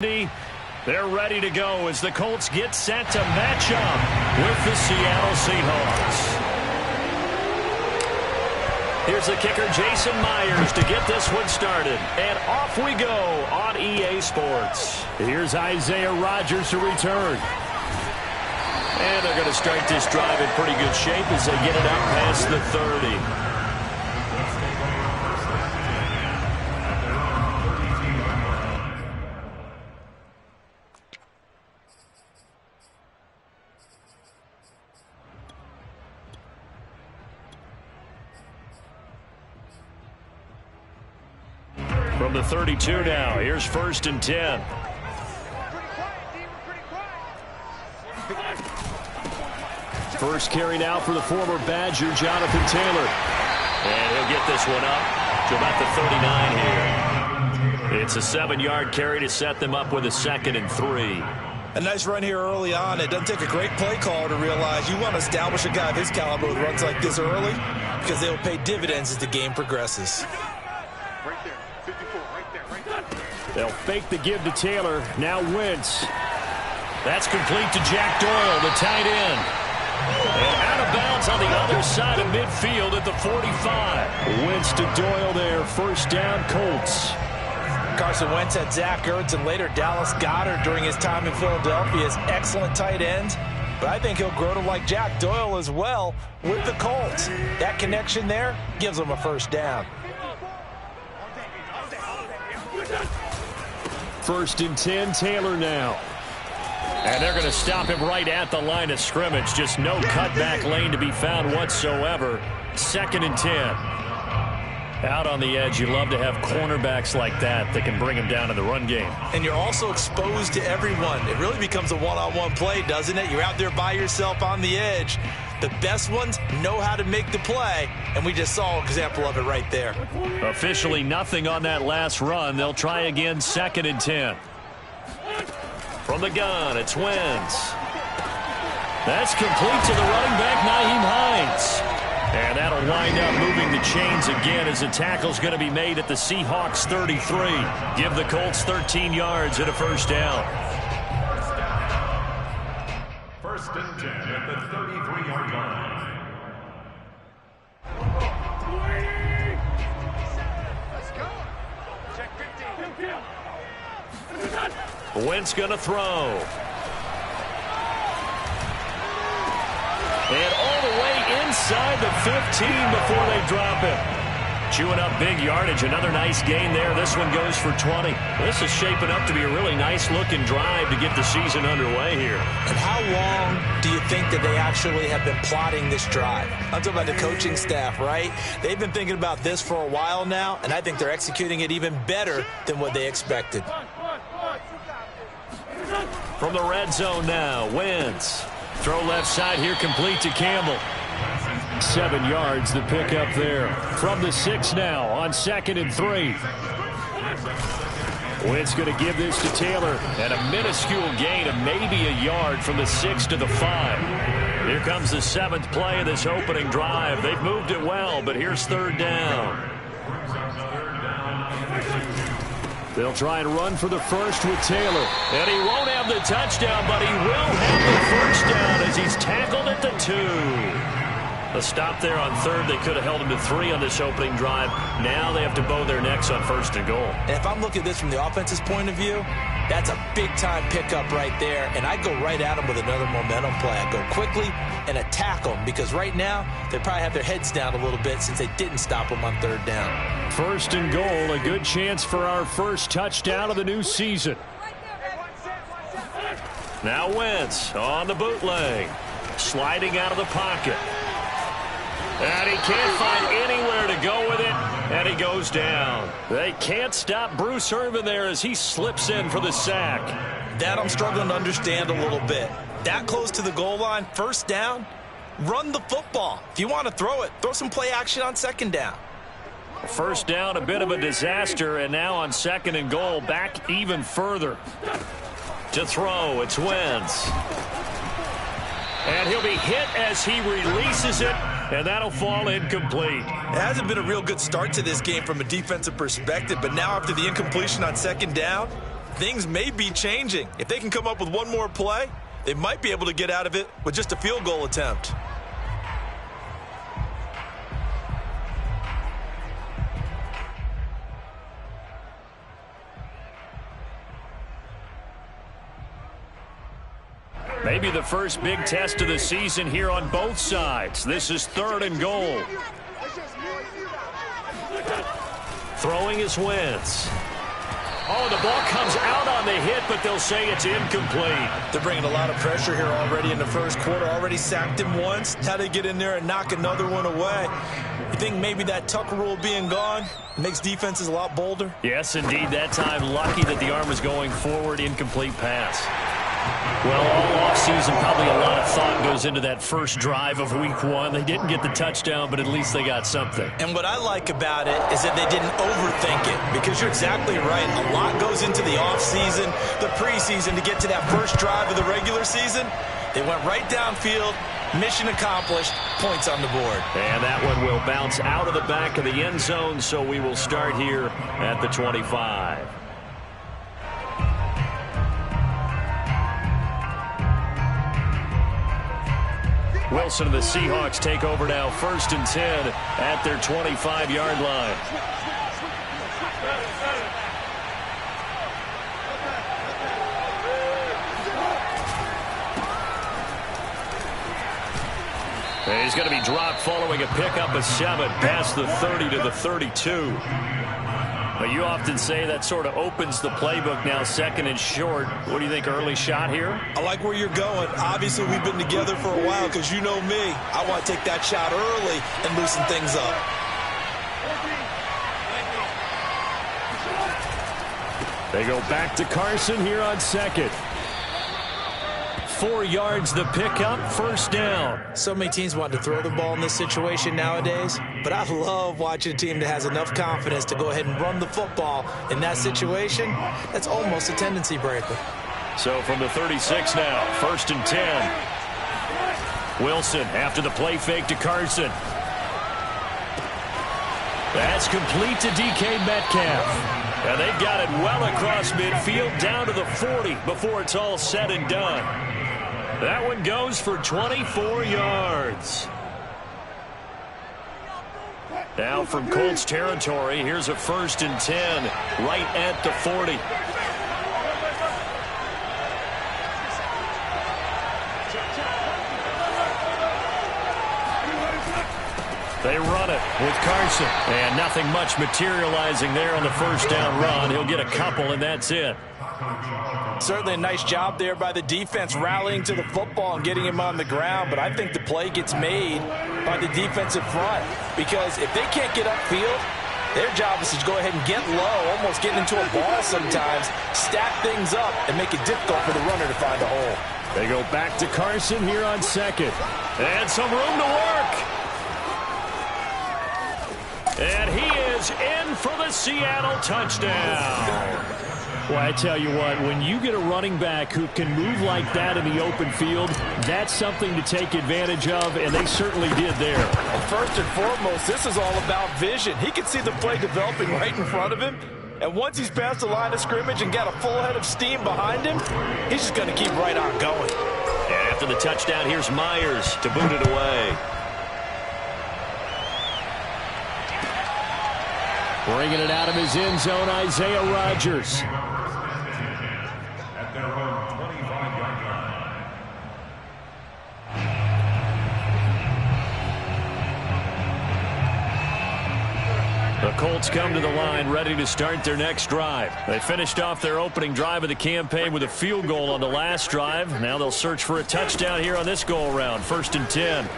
They're ready to go as the Colts get set to match up with the Seattle Seahawks. Here's the kicker, Jason Myers, to get this one started. And off we go on EA Sports. Here's Isaiah Rodgers to return. And they're going to start this drive in pretty good shape as they get it out past the 30. From the 32 now, here's 1st and 10. First carry now for the former Badger, Jonathan Taylor. And he'll get this one up to about the 39 here. It's a 7-yard carry to set them up with a 2nd and 3. A nice run here early on. It doesn't take a great play caller to realize you want to establish a guy of his caliber with runs like this early because they'll pay dividends as the game progresses. They'll fake the give to Taylor. Now Wentz. That's complete to Jack Doyle, the tight end. And out of bounds on the other side of midfield at the 45. Wentz to Doyle there. 1st down, Colts. Carson Wentz had Zach Ertz and later Dallas Goedert during his time in Philadelphia as excellent tight ends. But I think he'll grow to like Jack Doyle as well with the Colts. That connection there gives them a 1st down. 1st and 10, Taylor now. And they're going to stop him right at the line of scrimmage. Just no cutback lane to be found whatsoever. 2nd and 10. Out on the edge, you love to have cornerbacks like that can bring him down in the run game. And you're also exposed to everyone. It really becomes a one-on-one play, doesn't it? You're out there by yourself on the edge. The best ones know how to make the play, and we just saw an example of it right there. Officially nothing on that last run. They'll try again, 2nd and 10. From the gun, it's Wentz. That's complete to the running back, Nyheim Hines. And that'll wind up moving the chains again as the tackle's going to be made at the Seahawks 33. Give the Colts 13 yards and a 1st down. 1st and 10 at the 33-yard line. Let's go. Check 15. Wentz going to throw. And all the way inside the 15 before they drop him. Chewing up big yardage. Another nice gain there. This one goes for 20. This is shaping up to be a really nice-looking drive to get the season underway here. And how long do you think that they actually have been plotting this drive? I'm talking about the coaching staff, right? They've been thinking about this for a while now, and I think they're executing it even better than what they expected. From the red zone now, Wentz. Throw left side here, complete to Campbell. 7 yards, the pickup there. From the 6 now on 2nd and 3. Wentz going to give this to Taylor. And a minuscule gain of maybe a yard from the 6 to the 5. Here comes the 7th play of this opening drive. They've moved it well, but here's 3rd down. They'll try and run for the 1st with Taylor. And he won't have the touchdown, but he will have the 1st down as he's tackled at the 2. A stop there on 3rd. They could have held him to 3 on this opening drive. Now they have to bow their necks on 1st and goal. And if I'm looking at this from the offense's point of view, that's a big-time pickup right there. And I go right at them with another momentum play. I go quickly and attack them because right now they probably have their heads down a little bit since they didn't stop them on 3rd down. 1st and goal, a good chance for our first touchdown of the new season. Now Wentz on the bootleg, sliding out of the pocket. And he can't find anywhere to go with it, and he goes down. They can't stop Bruce Irvin there as he slips in for the sack. That I'm struggling to understand a little bit. That close to the goal line, 1st down, run the football. If you want to throw it, throw some play action on 2nd down. 1st down, a bit of a disaster, and now on 2nd and goal, back even further. To throw, it's Wentz. And he'll be hit as he releases it, and that'll fall incomplete. It hasn't been a real good start to this game from a defensive perspective, but now after the incompletion on 2nd down, things may be changing. If they can come up with one more play, they might be able to get out of it with just a field goal attempt. Maybe the first big test of the season here on both sides. This is 3rd and goal. Throwing is Wentz. Oh, the ball comes out on the hit, but they'll say it's incomplete. They're bringing a lot of pressure here already in the first quarter. Already sacked him once. How they get in there and knock another one away? You think maybe that Tucker rule being gone makes defenses a lot bolder? Yes, indeed. That time, lucky that the arm was going forward. Incomplete pass. Well, all offseason, probably a lot of thought goes into that first drive of week 1. They didn't get the touchdown, but at least they got something. And what I like about it is that they didn't overthink it, because you're exactly right. A lot goes into the offseason, the preseason, to get to that first drive of the regular season. They went right downfield, mission accomplished, points on the board. And that one will bounce out of the back of the end zone, so we will start here at the 25. Wilson and the Seahawks take over now, 1st and 10 at their 25-yard line. He's going to be dropped following a pickup of 7 past the 30 to the 32. But you often say that sort of opens the playbook now, 2nd and short. What do you think, early shot here? I like where you're going. Obviously, we've been together for a while, because you know me. I want to take that shot early and loosen things up. They go back to Carson here on 2nd. 4 yards the pickup, 1st down. So many teams want to throw the ball in this situation nowadays, but I love watching a team that has enough confidence to go ahead and run the football in that situation. That's almost a tendency breaker. So from the 36 now, 1st and 10. Wilson after the play fake to Carson. That's complete to DK Metcalf. And they've got it well across midfield down to the 40 before it's all said and done. That one goes for 24 yards. Now from Colts territory, here's a 1st and 10 right at the 40. They run it with Carson. And nothing much materializing there on the 1st down run. He'll get a couple, and that's it. Certainly a nice job there by the defense, rallying to the football and getting him on the ground. But I think the play gets made by the defensive front, because if they can't get upfield, their job is to go ahead and get low, almost get into a ball sometimes, stack things up, and make it difficult for the runner to find a hole. They go back to Carson here on 2nd. And some room to work. And he is in for the Seattle touchdown. Well, I tell you what, when you get a running back who can move like that in the open field, that's something to take advantage of, and they certainly did there. And first and foremost, this is all about vision. He can see the play developing right in front of him, and once he's past the line of scrimmage and got a full head of steam behind him, he's just going to keep right on going. And after the touchdown, here's Myers to boot it away. Bringing it out of his end zone, Isaiah Rodgers. At their own 25-yard line. The Colts come to the line ready to start their next drive. They finished off their opening drive of the campaign with a field goal on the last drive. Now they'll search for a touchdown here on this go-around, 1st and 10.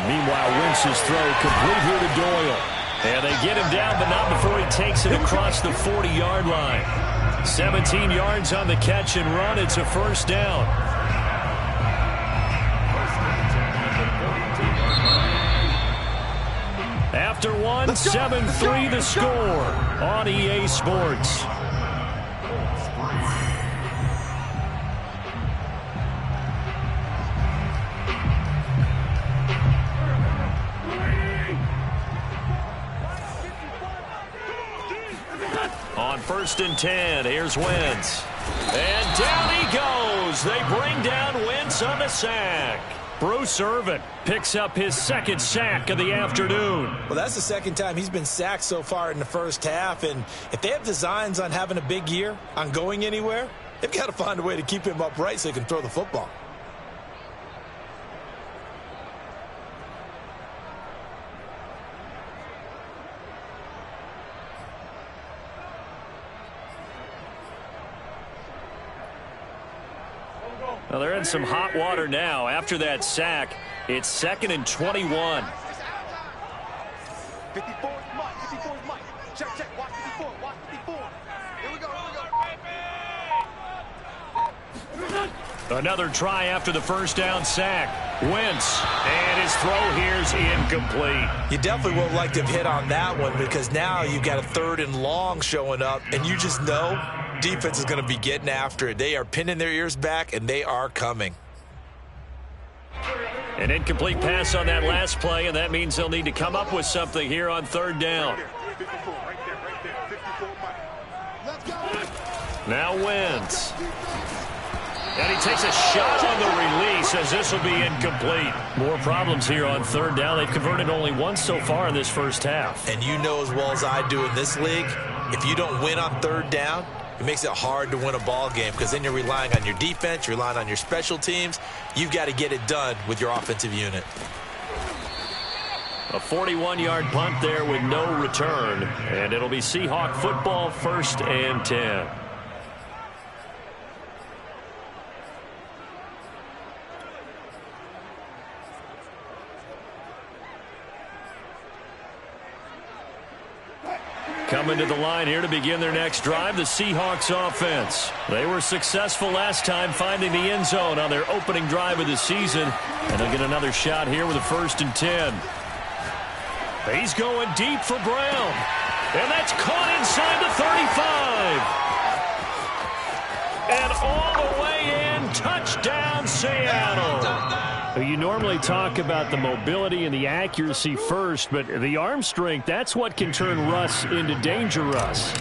Meanwhile, Wentz's throw complete here to Doyle. And they get him down, but not before he takes it across the 40-yard line. 17 yards on the catch and run. It's a 1st down. After one, 7-3 the score on EA Sports. On 1st 1st and 10. Here's Wentz. And down he goes. They bring down Wentz on the sack. Bruce Irvin picks up his 2nd sack of the afternoon. Well, that's the 2nd time he's been sacked so far in the first half. And if they have designs on having a big year, on going anywhere, they've got to find a way to keep him upright so he can throw the football. Well, they're in some hot water now. After that sack, it's 2nd and 21. 54 is Mike. 54 is Mike. Check, check. Watch 54. Watch 54. Here we go. Another try after the 1st down sack. Wentz, and his throw here's incomplete. You definitely won't like to have hit on that one because now you've got a 3rd and long showing up, and you just know defense is going to be getting after it. They are pinning their ears back, and they are coming. An incomplete pass on that last play, and that means they'll need to come up with something here on 3rd down. Now Wentz. And he takes a shot on the release as this will be incomplete. More problems here on 3rd down. They've converted only once so far in this first half. And you know as well as I do in this league, if you don't win on 3rd down, it makes it hard to win a ball game because then you're relying on your defense, you're relying on your special teams. You've got to get it done with your offensive unit. A 41-yard punt there with no return. And it'll be Seahawk football, 1st and 10. Coming to the line here to begin their next drive, the Seahawks offense. They were successful last time finding the end zone on their opening drive of the season. And they'll get another shot here with a 1st and 10. He's going deep for Brown. And that's caught inside the 35. And all the way in, touchdown Seattle. You normally talk about the mobility and the accuracy first, but the arm strength, that's what can turn Russ into danger Russ.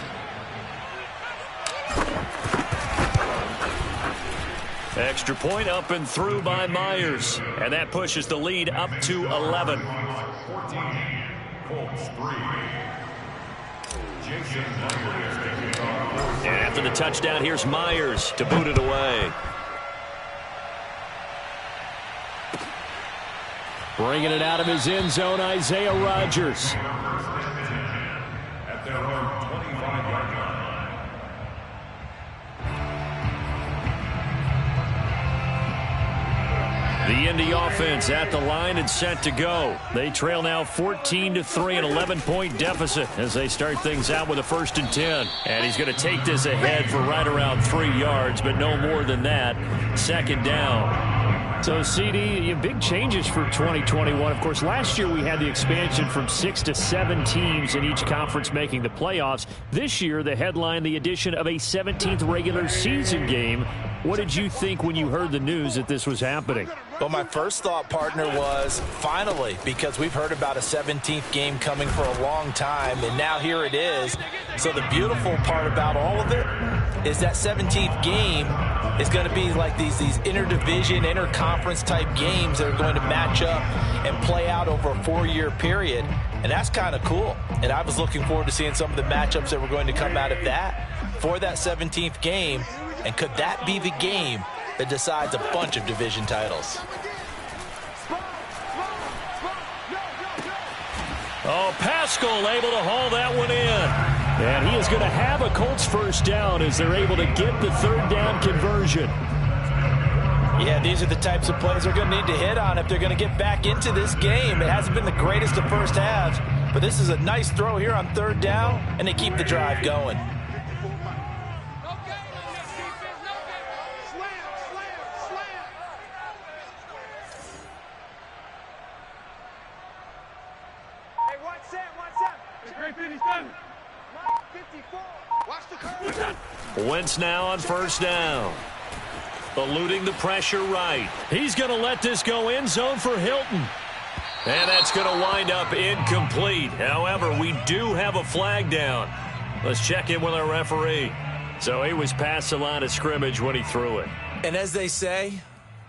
Extra point up and through by Myers. And that pushes the lead up to 11. 14, Colts 3. Jason Myers taking off. And after the touchdown, here's Myers to boot it away. Bringing it out of his end zone, Isaiah Rodgers. At their own 25-yard line. The Indy offense at the line and set to go. They trail now 14-3, an 11-point deficit as they start things out with a 1st and 10. And he's going to take this ahead for right around 3 yards, but no more than that. 2nd down. So, CD, big changes for 2021. Of course, last year we had the expansion from 6 to 7 teams in each conference making the playoffs. This year, the headline, the addition of a 17th regular season game. What did you think when you heard the news that this was happening? Well, my first thought, partner, was finally, because we've heard about a 17th game coming for a long time, and now here it is. So the beautiful part about all of it is that 17th game is going to be like these interdivision, interconference type games that are going to match up and play out over a 4-year period. And that's kind of cool. And I was looking forward to seeing some of the matchups that were going to come out of that for that 17th game. And could that be the game that decides a bunch of division titles? Oh, Pascal able to haul that one in. And he is going to have a Colts 1st down as they're able to get the 3rd down conversion. Yeah, these are the types of plays they're going to need to hit on if they're going to get back into this game. It hasn't been the greatest of first halves, but this is a nice throw here on 3rd down, and they keep the drive going. Wentz now on 1st down. Eluding the pressure right. He's going to let this go end zone for Hilton. And that's going to wind up incomplete. However, we do have a flag down. Let's check in with our referee. So he was past the line of scrimmage when he threw it. And as they say,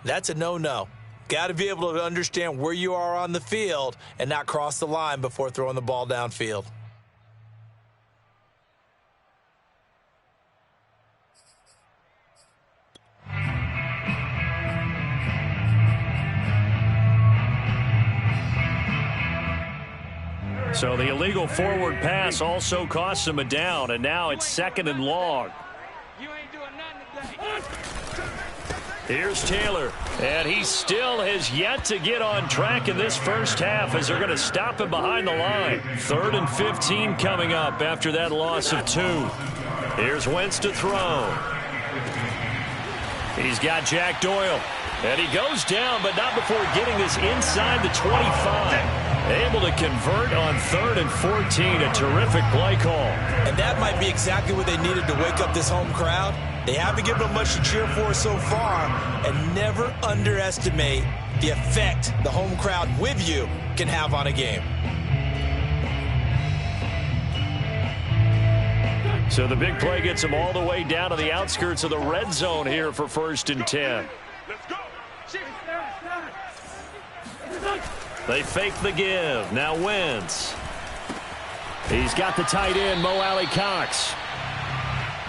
that's a no-no. Got to be able to understand where you are on the field and not cross the line before throwing the ball downfield. So the illegal forward pass also cost him a down, and now it's 2nd and long. You ain't doing nothing today. Here's Taylor, and he still has yet to get on track in this first half as they're going to stop him behind the line. 3rd and 15 coming up after that loss of 2. Here's Wentz to throw. He's got Jack Doyle, and he goes down, but not before getting this inside the 25. Able to convert on 3rd and 14, a terrific play call. And that might be exactly what they needed to wake up this home crowd. They haven't given them much to cheer for so far, and never underestimate the effect the home crowd with you can have on a game. So the big play gets them all the way down to the outskirts of the red zone here for 1st and 10. Let's go. They fake the give. Now Wentz. He's got the tight end, Mo Alley Cox.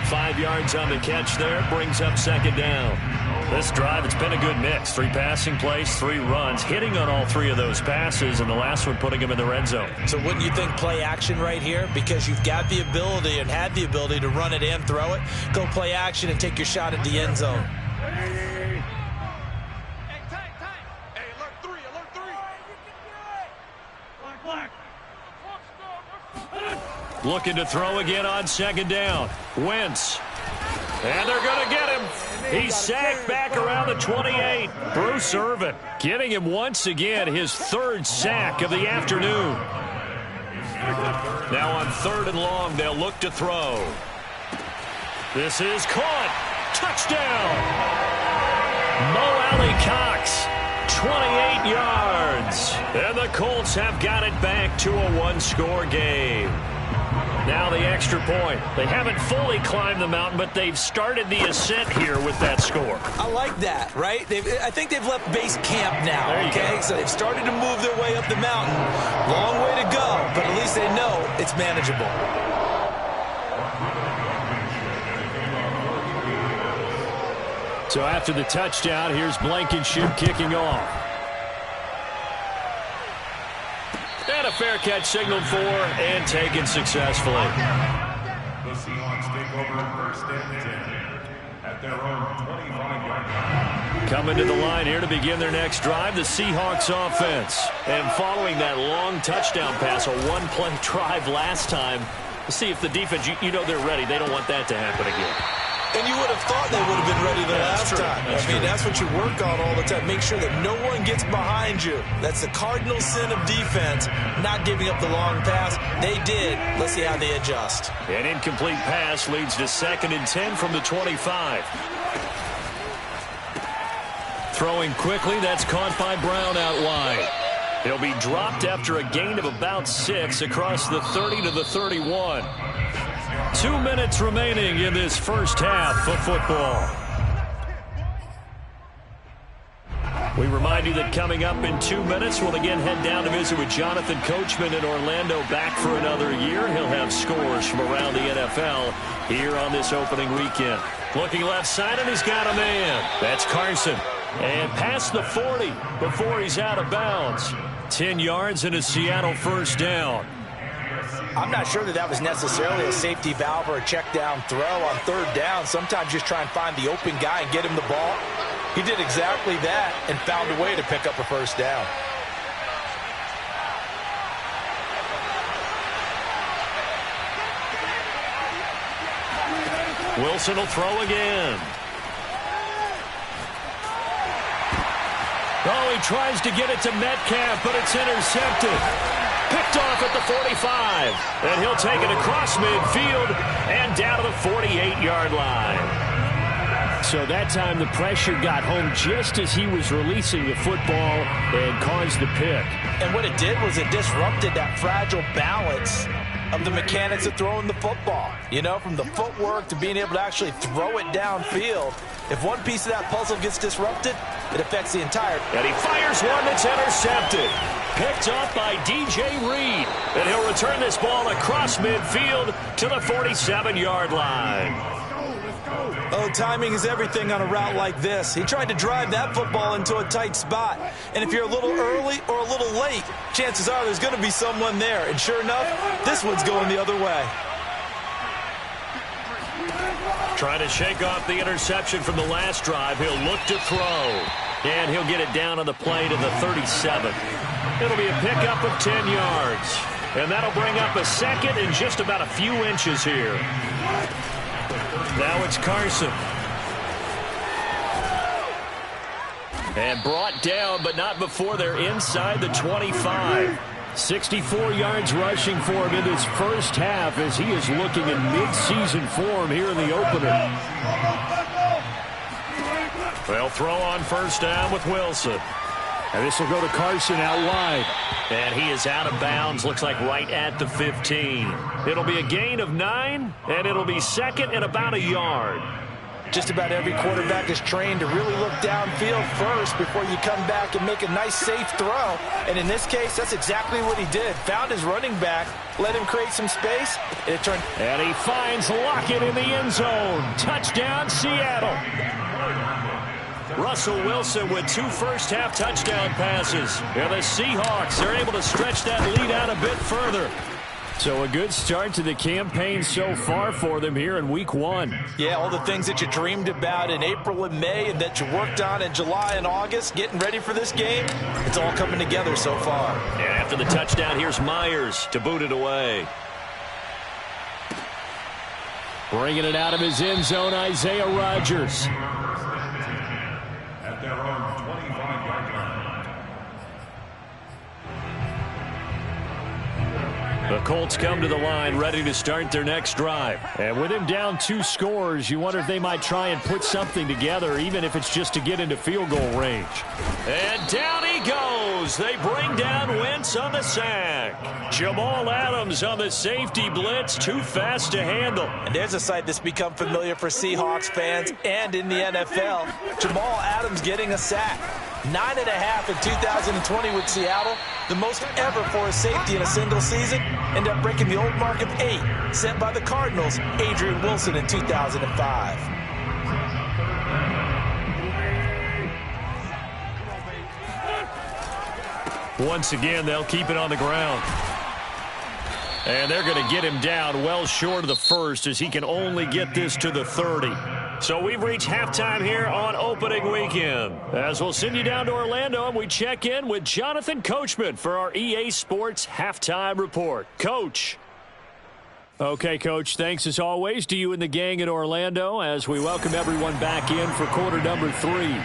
5 yards on the catch there. Brings up 2nd down. This drive, it's been a good mix. 3 passing plays, 3 runs. Hitting on all 3 of those passes, and the last one putting him in the red zone. So wouldn't you think play action right here? Because you've got the ability and had the ability to run it and throw it. Go play action and take your shot at the end zone. Looking to throw again on 2nd down. Wentz. And they're going to get him. He's sacked back around the 28. Bruce Irvin getting him once again, his 3rd sack of the afternoon. Now on 3rd and long, they'll look to throw. This is caught. Touchdown. Mo Alley Cox, 28 yards. And the Colts have got it back to a 1-score game. Now the extra point. They haven't fully climbed the mountain, but they've started the ascent here with that score. I like that, right? I think they've left base camp now, okay? So they've started to move their way up the mountain. Long way to go, but at least they know it's manageable. So after the touchdown, here's Blankenship kicking off. And a fair catch signaled for and taken successfully. The Seahawks take over 1st and 10 at their own 25-yard line. Coming to the line here to begin their next drive, the Seahawks offense. And following that long touchdown pass, a 1-play drive last time, to see if the defense, you know they're ready. They don't want that to happen again. And you would have thought they would have been ready the last time. I mean, that's what you work on all the time. Make sure that no one gets behind you. That's the cardinal sin of defense, not giving up the long pass. They did. Let's see how they adjust. An incomplete pass leads to 2nd and 10 from the 25. Throwing quickly, that's caught by Brown out wide. He'll be dropped after a gain of about 6 across the 30 to the 31. 2 minutes remaining in this first half of football. We remind you that coming up in 2 minutes, we'll again head down to visit with Jonathan Coachman in Orlando, back for another year. He'll have scores from around the NFL here on this opening weekend. Looking left side, and he's got a man. That's Carson. And past the 40 before he's out of bounds. 10 yards and a Seattle 1st down. I'm not sure that was necessarily a safety valve or a check down throw on 3rd down. Sometimes just try and find the open guy and get him the ball. He did exactly that and found a way to pick up a 1st down. Wilson will throw again. Oh, he tries to get it to Metcalf, but it's intercepted. Picked off at the 45. And he'll take it across midfield and down to the 48-yard line. So that time the pressure got home just as he was releasing the football and caused the pick. And what it did was it disrupted that fragile balance of the mechanics of throwing the football. You know, from the footwork to being able to actually throw it downfield. If one piece of that puzzle gets disrupted, it affects the entire. And he fires one that's intercepted. Picked off by DJ Reed. And he'll return this ball across midfield to the 47-yard line. Oh, timing is everything on a route like this. He tried to drive that football into a tight spot. And if you're a little early or a little late, chances are there's going to be someone there. And sure enough, this one's going the other way. Trying to shake off the interception from the last drive. He'll look to throw. And he'll get it down on the play to the 37. It'll be a pickup of 10 yards. And that'll bring up a second and just about a few inches here. Now it's Carson. And brought down, but not before they're inside the 25. 64 yards rushing for him in this first half as he is looking in mid-season form here in the opener. They'll throw on first down with Wilson. And this will go to Carson out wide. And he is out of bounds, looks like right at the 15. It'll be a gain of 9, and it'll be second and about a yard. Just about every quarterback is trained to really look downfield first before you come back and make a nice, safe throw. And in this case, that's exactly what he did. Found his running back, let him create some space, and it turned. And he finds Lockett in the end zone. Touchdown, Seattle. Russell Wilson with 2 first-half touchdown passes. And the Seahawks are able to stretch that lead out a bit further. So a good start to the campaign so far for them here in Week 1. Yeah, all the things that you dreamed about in April and May and that you worked on in July and August, getting ready for this game, it's all coming together so far. And after the touchdown, here's Myers to boot it away. Bringing it out of his end zone, Isaiah Rodgers. At their own 25-yard line. The Colts come to the line ready to start their next drive. And with him down 2 scores, you wonder if they might try and put something together, even if it's just to get into field goal range. And down he goes. They bring down Wentz on the sack. Jamal Adams on the safety blitz, too fast to handle. And there's a sight that's become familiar for Seahawks fans and in the NFL. Jamal Adams getting a sack. 9.5 in 2020 with Seattle, the most ever for a safety in a single season. End up breaking the old mark of 8 set by the Cardinals, Adrian Wilson in 2005. Once again, they'll keep it on the ground. And they're going to get him down well short of the first as he can only get this to the 30. So we've reached halftime here on opening weekend. As we'll send you down to Orlando and we check in with Jonathan Coachman for our EA Sports Halftime Report. Coach. Okay, Coach, thanks as always to you and the gang in Orlando as we welcome everyone back in for quarter number 3.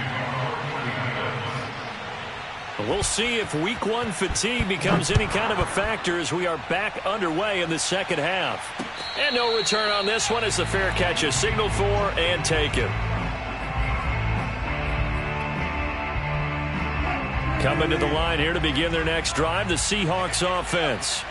We'll see if Week 1 fatigue becomes any kind of a factor as we are back underway in the second half. And no return on this one as the fair catch is signaled for and taken. Coming to the line here to begin their next drive, the Seahawks offense.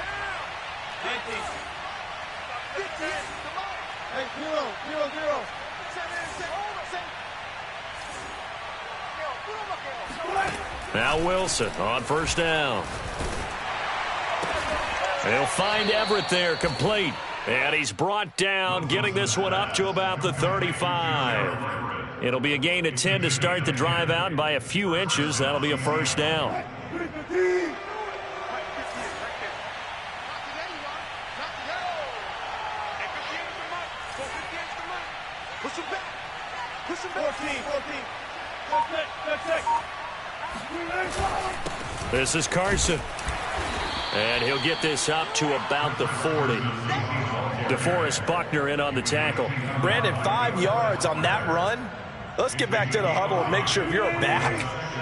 Now Wilson on first down. He'll find Everett there, complete. And he's brought down, getting this one up to about the 35. It'll be a gain of 10 to start the drive out, and by a few inches, that'll be a first down. This is Carson. And he'll get this up to about the 40. DeForest Buckner in on the tackle. Brandon, 5 yards on that run. Let's get back to the huddle and make sure if you're back,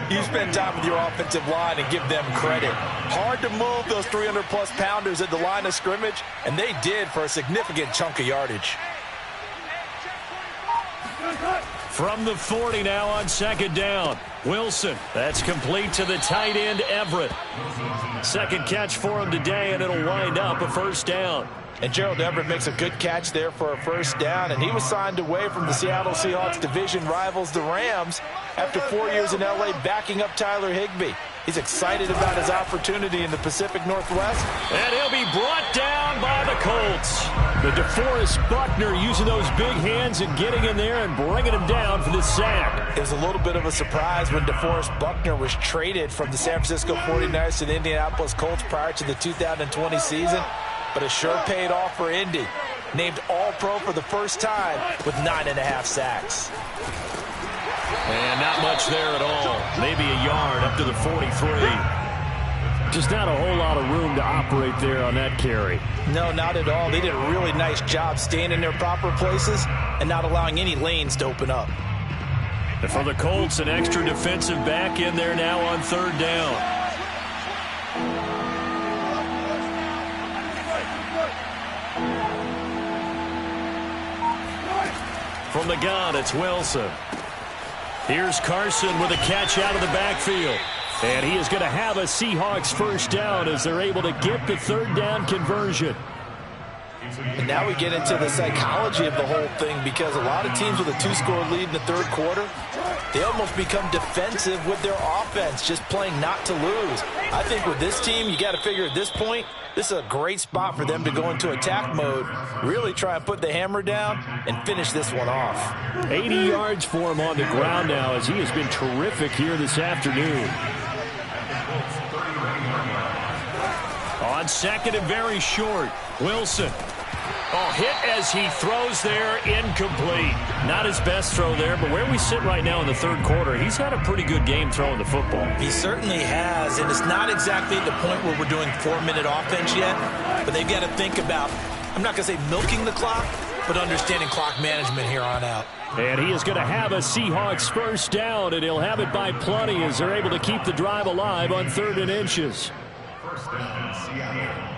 you spend time with your offensive line and give them credit. Hard to move those 300-plus pounders at the line of scrimmage, and they did for a significant chunk of yardage. From the 40 now on second down. Wilson, that's complete to the tight end, Everett. Second catch for him today, and it'll wind up a first down. And Gerald Everett makes a good catch there for a first down, and he was signed away from the Seattle Seahawks division rivals, the Rams, after 4 years in L.A. backing up Tyler Higbee. He's excited about his opportunity in the Pacific Northwest. And he'll be brought down by the Colts. The DeForest Buckner using those big hands and getting in there and bringing him down for the sack. It was a little bit of a surprise when DeForest Buckner was traded from the San Francisco 49ers to the Indianapolis Colts prior to the 2020 season. But it sure paid off for Indy. Named All-Pro for the first time with 9.5 sacks. And not much there at all. Maybe a yard up to the 43. Just not a whole lot of room to operate there on that carry. No, not at all. They did a really nice job staying in their proper places and not allowing any lanes to open up. And for the Colts, an extra defensive back in there now on third down. From the gun, it's Wilson. Here's Carson with a catch out of the backfield. And he is going to have a Seahawks first down as they're able to get the third down conversion. And now we get into the psychology of the whole thing, because a lot of teams with a 2-score lead in the third quarter, they almost become defensive with their offense, just playing not to lose. I think with this team, you got to figure at this point, this is a great spot for them to go into attack mode, really try and put the hammer down and finish this one off. 80 yards for him on the ground now, as he has been terrific here this afternoon. On second and very short, Wilson. Oh, hit as he throws there, incomplete. Not his best throw there, but where we sit right now in the third quarter, he's had a pretty good game throwing the football. He certainly has, and it's not exactly at the point where we're doing 4-minute offense yet, but they've got to think about, I'm not going to say milking the clock, but understanding clock management here on out. And he is going to have a Seahawks first down, and he'll have it by plenty as they're able to keep the drive alive on 3rd and inches. First down, Seattle.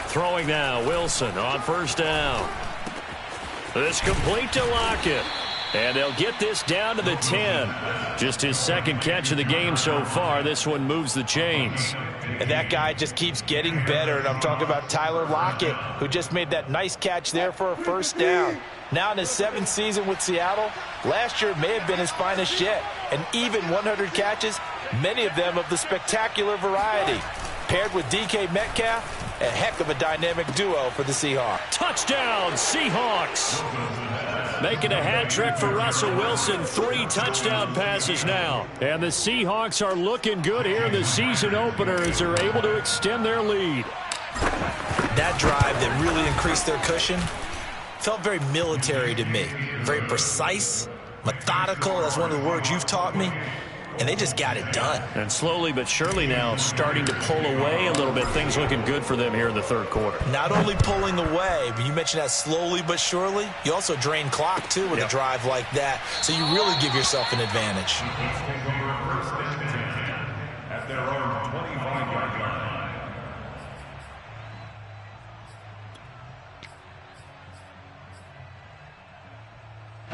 Throwing now, Wilson on first down. This complete to Lockett. And they'll get this down to the 10. Just his second catch of the game so far. This one moves the chains. And that guy just keeps getting better. And I'm talking about Tyler Lockett, who just made that nice catch there for a first down. Now in his 7th season with Seattle, last year may have been his finest yet. And even 100 catches, many of them of the spectacular variety. Paired with DK Metcalf, a heck of a dynamic duo for the Seahawks. Touchdown, Seahawks. Making a hat trick for Russell Wilson. 3 touchdown passes now. And the Seahawks are looking good here in the season opener as they're able to extend their lead. That drive that really increased their cushion felt very military to me. Very precise, methodical. That's one of the words you've taught me. And they just got it done. And slowly but surely now starting to pull away a little bit. Things looking good for them here in the third quarter. Not only pulling away, but you mentioned that slowly but surely. You also drain clock, too, with a drive like that. So you really give yourself an advantage. At their own 25-yard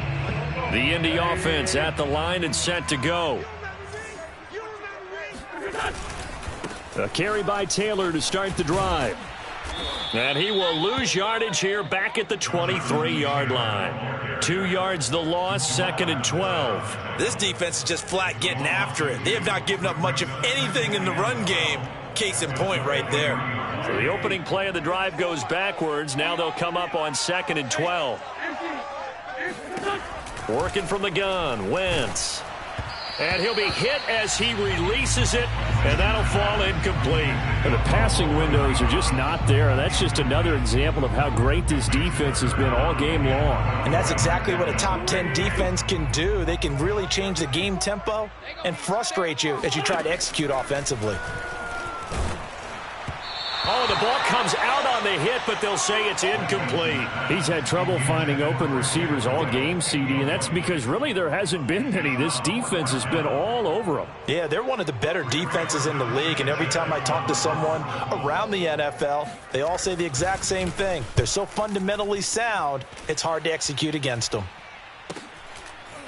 line. The Indy offense at the line and set to go. A carry by Taylor to start the drive. And he will lose yardage here back at the 23-yard line. 2 yards the loss, 2nd and 12. This defense is just flat getting after it. They have not given up much of anything in the run game. Case in point right there. So the opening play of the drive goes backwards. Now they'll come up on 2nd and 12. Working from the gun, Wentz. And he'll be hit as he releases it, and that'll fall incomplete. And the passing windows are just not there. And that's just another example of how great this defense has been all game long. And that's exactly what a top 10 defense can do. They can really change the game tempo and frustrate you as you try to execute offensively. Oh, the ball comes out on the hit, but they'll say it's incomplete. He's had trouble finding open receivers all game, CD, and that's because really there hasn't been many. This defense has been all over them. Yeah, they're one of the better defenses in the league, and every time I talk to someone around the NFL, they all say the exact same thing. They're so fundamentally sound, it's hard to execute against them.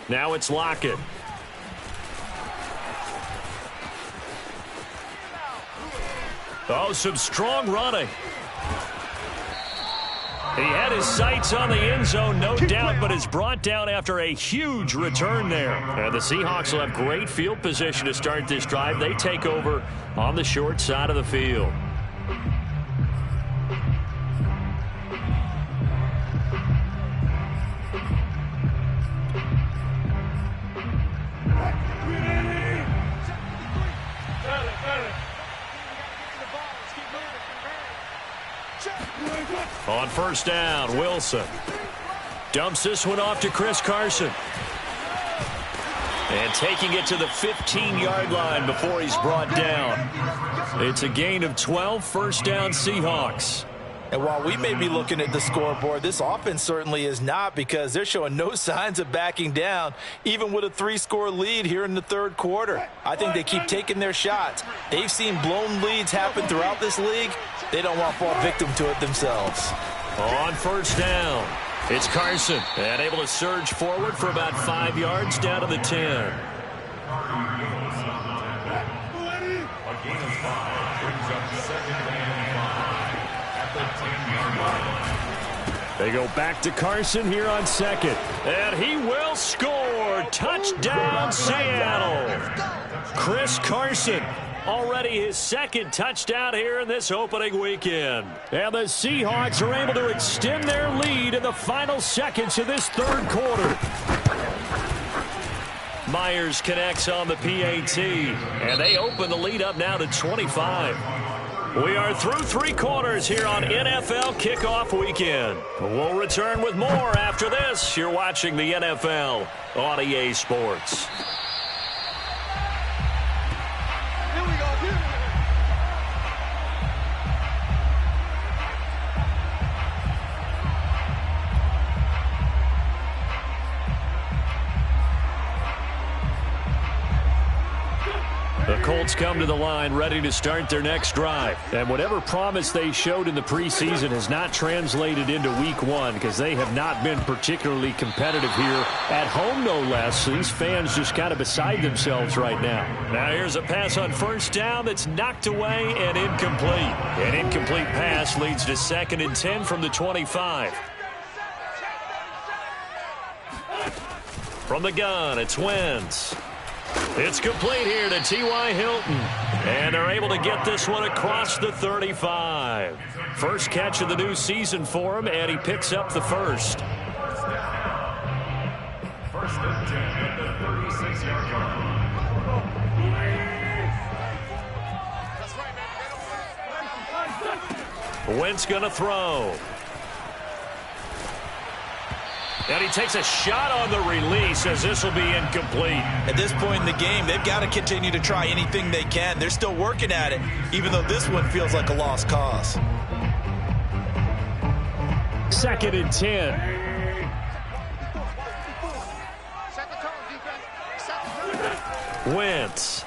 Now it's Lockett. Oh, some strong running. He had his sights on the end zone, no doubt, but is brought down after a huge return there. And the Seahawks will have great field position to start this drive. They take over on the short side of the field. On first down, Wilson dumps this one off to Chris Carson. And taking it to the 15-yard line before he's brought down. It's a gain of 12, first down Seahawks. And while we may be looking at the scoreboard, this offense certainly is not, because they're showing no signs of backing down, even with a 3-score lead here in the third quarter. I think they keep taking their shots. They've seen blown leads happen throughout this league. They don't want to fall victim to it themselves. On first down, it's Carson, and able to surge forward for about 5 yards down to the 10. They go back to Carson here on second. And he will score. Touchdown, Seattle. Chris Carson, already his second touchdown here in this opening weekend. And the Seahawks are able to extend their lead in the final seconds of this third quarter. Myers connects on the PAT, and they open the lead up now to 25. We are through 3 quarters here on NFL Kickoff Weekend. We'll return with more after this. You're watching the NFL on EA Sports. Here we go. The Colts come to the line ready to start their next drive. And whatever promise they showed in the preseason has not translated into week 1, because they have not been particularly competitive here at home, no less. So these fans just kind of beside themselves right now. Now here's a pass on first down that's knocked away and incomplete. An incomplete pass leads to 2nd and 10 from the 25. From the gun, it's Wentz. It's complete here to T.Y. Hilton. And they're able to get this one across the 35. First catch of the new season for him, and he picks up the first. First and 10 at the 36-yard line. Wentz going to throw. And he takes a shot on the release, as this will be incomplete. At this point in the game, they've got to continue to try anything they can. They're still working at it, even though this one feels like a lost cause. 2nd and 10. Wentz.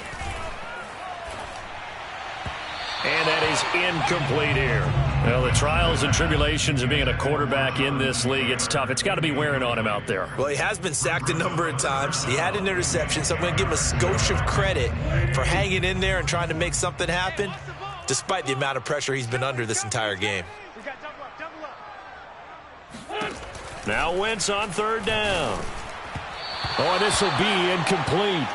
And that is incomplete here. Well, the trials and tribulations of being a quarterback in this league, it's tough. It's got to be wearing on him out there. Well, he has been sacked a number of times. He had an interception, so I'm going to give him a skosh of credit for hanging in there and trying to make something happen, despite the amount of pressure he's been under this entire game. Now Wentz on 3rd down. Oh, this will be incomplete.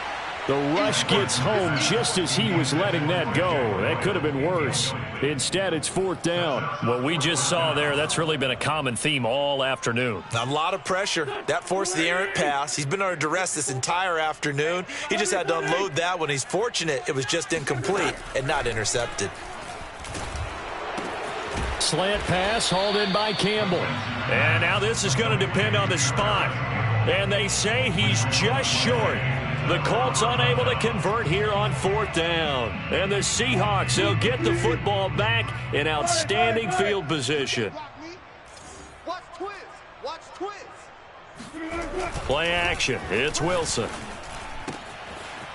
The rush gets home just as he was letting that go. That could have been worse. Instead, it's 4th down. What we just saw there, that's really been a common theme all afternoon. A lot of pressure. That forced the errant pass. He's been under duress this entire afternoon. He just had to unload that one. He's fortunate it was just incomplete and not intercepted. Slant pass hauled in by Campbell. And now this is going to depend on the spot. And they say he's just short. The Colts unable to convert here on 4th down. And the Seahawks, they'll get the football back in outstanding field position. Watch twist. Watch twist. Play action. It's Wilson.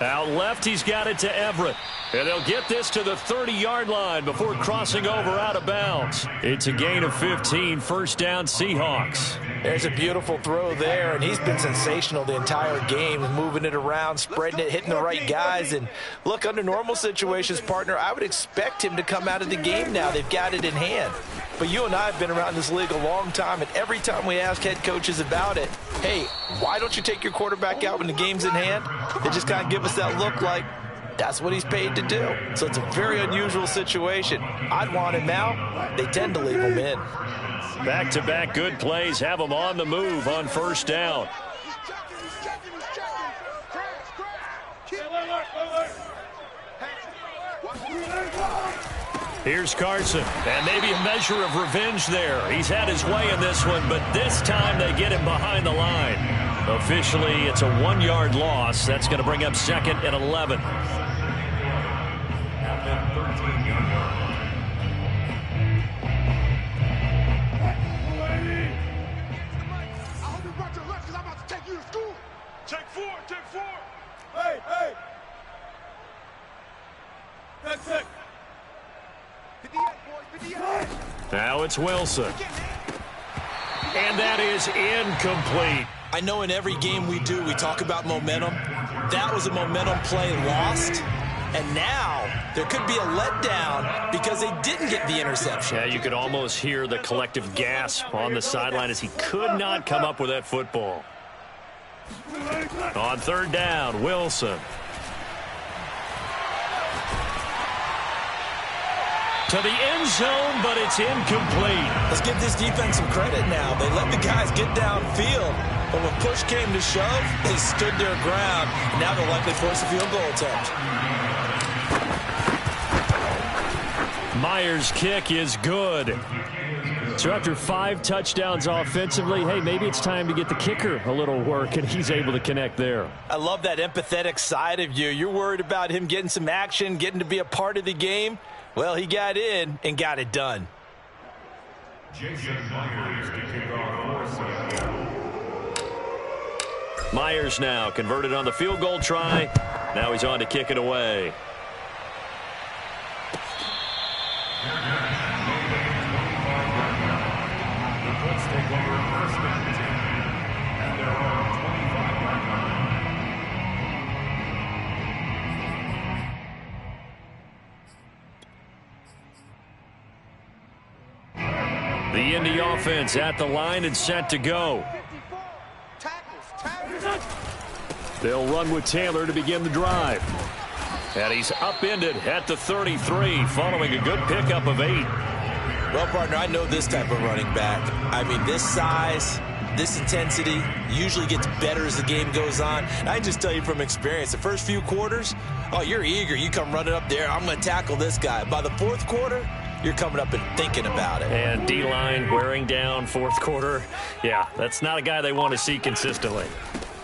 Out left, he's got it to Everett. And they'll get this to the 30-yard line before crossing over out of bounds. It's a gain of 15, 1st down Seahawks. There's a beautiful throw there, and he's been sensational the entire game, moving it around, spreading it, hitting the right guys. And look, under normal situations, partner, I would expect him to come out of the game now. They've got it in hand. But you and I have been around this league a long time, and every time we ask head coaches about it, hey, why don't you take your quarterback out when the game's in hand? They just kind of give us that look like, that's what he's paid to do. So it's a very unusual situation. I'd want him out. They tend to leave him in. Back-to-back good plays have him on the move on 1st down. Here's Carson, and maybe a measure of revenge there. He's had his way in this one, but this time they get him behind the line. Officially, it's a 1-yard loss. That's going to bring up 2nd and 11. Now it's Wilson. And that is incomplete. I know in every game we do, we talk about momentum. That was a momentum play lost. And now there could be a letdown because they didn't get the interception. Yeah, you could almost hear the collective gasp on the sideline as he could not come up with that football. On 3rd down, Wilson. To the end zone, but it's incomplete. Let's give this defense some credit now. They let the guys get downfield, but when push came to shove, they stood their ground. And now they'll likely force a field goal attempt. Myers' kick is good. So after 5 touchdowns offensively, hey, maybe it's time to get the kicker a little work, and he's able to connect there. I love that empathetic side of you. You're worried about him getting some action, getting to be a part of the game. Well, he got in and got it done. Jason Myers to kick off for Seattle. Myers now converted on the field goal try. Now he's on to kick it away. The Colts take over 1st and 10 at their own 25-yard line. The Indy offense at the line and set to go. They'll run with Taylor to begin the drive. And he's upended at the 33 following a good pickup of 8. Well, partner, I know this type of running back. I mean, this size, this intensity usually gets better as the game goes on. And I just tell you from experience, the first few quarters, oh, you're eager. You come running up there, I'm going to tackle this guy. By the 4th quarter, you're coming up and thinking about it. And D-line wearing down 4th quarter. Yeah, that's not a guy they want to see consistently.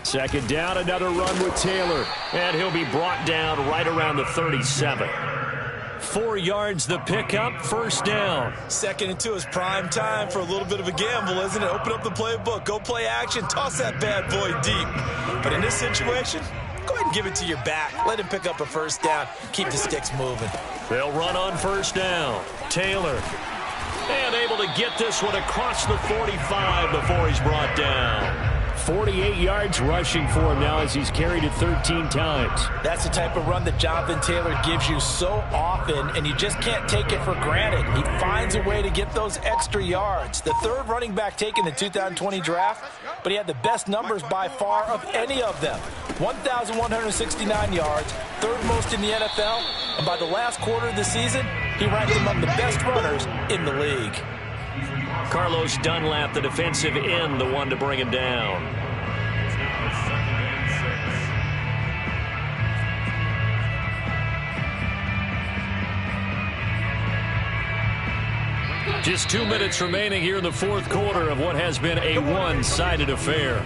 2nd down, another run with Taylor. And he'll be brought down right around the 37. 4 yards the pickup, 1st down. 2nd and 2 is prime time for a little bit of a gamble, isn't it? Open up the playbook, go play action, toss that bad boy deep. But in this situation, go ahead and give it to your back. Let him pick up a 1st down, keep the sticks moving. They'll run on 1st down. Taylor. And able to get this one across the 45 before he's brought down. 48 yards rushing for him now as he's carried it 13 times. That's the type of run that Jonathan Taylor gives you so often, and you just can't take it for granted. He finds a way to get those extra yards. The 3rd running back taken in the 2020 draft, but he had the best numbers by far of any of them. 1,169 yards, 3rd most in the NFL, and by the last quarter of the season, he ranked among the best runners in the league. Carlos Dunlap, the defensive end, the one to bring him down. Just 2 minutes remaining here in the 4th quarter of what has been a one-sided affair.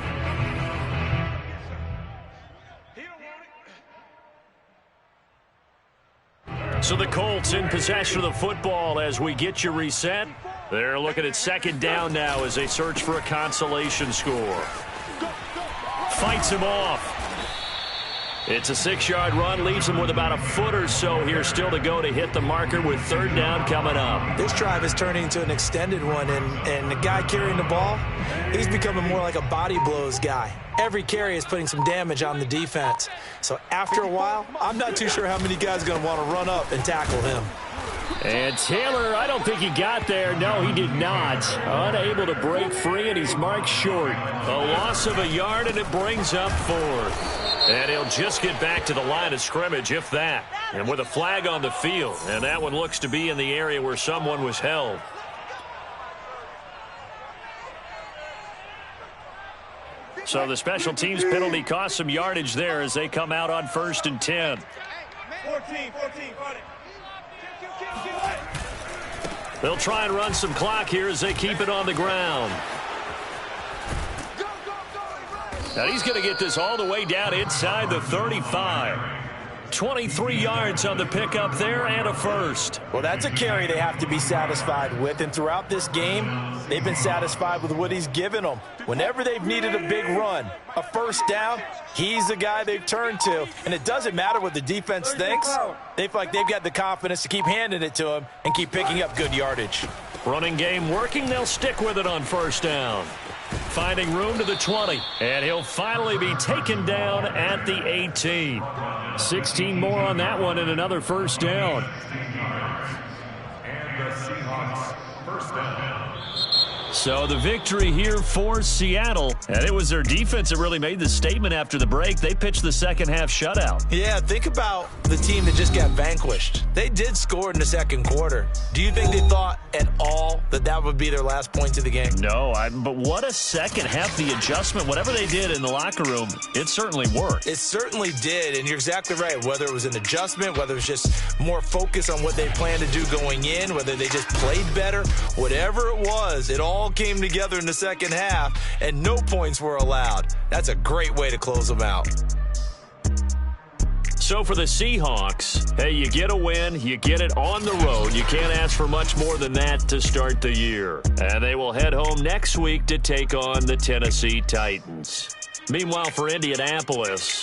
So the Colts in possession of the football as we get you reset. They're looking at second down now as they search for a consolation score. Fights him off. It's a 6-yard run, leaves him with about a foot or so here still to go to hit the marker with third down coming up. This drive is turning into an extended one, and the guy carrying the ball, he's becoming more like a body blows guy. Every carry is putting some damage on the defense. So after a while, I'm not too sure how many guys are going to want to run up and tackle him. And Taylor, I don't think he got there. No, he did not. Unable to break free, and he's marked short. A loss of a yard, and it brings up fourth. And he'll just get back to the line of scrimmage, if that. And with a flag on the field. And that one looks to be in the area where someone was held. So the special teams penalty cost some yardage there as they come out on 1st and 10. 14. They'll try and run some clock here as they keep it on the ground. Now he's going to get this all the way down inside the 35. 23 yards on the pickup there and a first. Well, that's a carry they have to be satisfied with, and throughout this game, they've been satisfied with what he's given them. Whenever they've needed a big run, a first down, he's the guy they've turned to, and it doesn't matter what the defense thinks. They feel like they've got the confidence to keep handing it to him and keep picking up good yardage. Running game working, they'll stick with it on first down. Finding room to the 20, and he'll finally be taken down at the 18. 16 more on that one and another first down. And the Seahawks first down. So the victory here for Seattle. And it was their defense that really made the statement after the break. They pitched the second half shutout. Yeah, think about the team that just got vanquished. They did score in the second quarter. Do you think they thought at all that that would be their last point of the game? No, but what a second half. The adjustment, whatever they did in the locker room, it certainly worked. It certainly did, and you're exactly right. Whether it was an adjustment, whether it was just more focus on what they planned to do going in, whether they just played better, whatever it was, it all came together in the second half, and no points were allowed. That's a great way to close them out. So for the Seahawks, hey, you get a win, you get it on the road. You can't ask for much more than that to start the year. And they will head home next week to take on the Tennessee Titans. Meanwhile, for Indianapolis,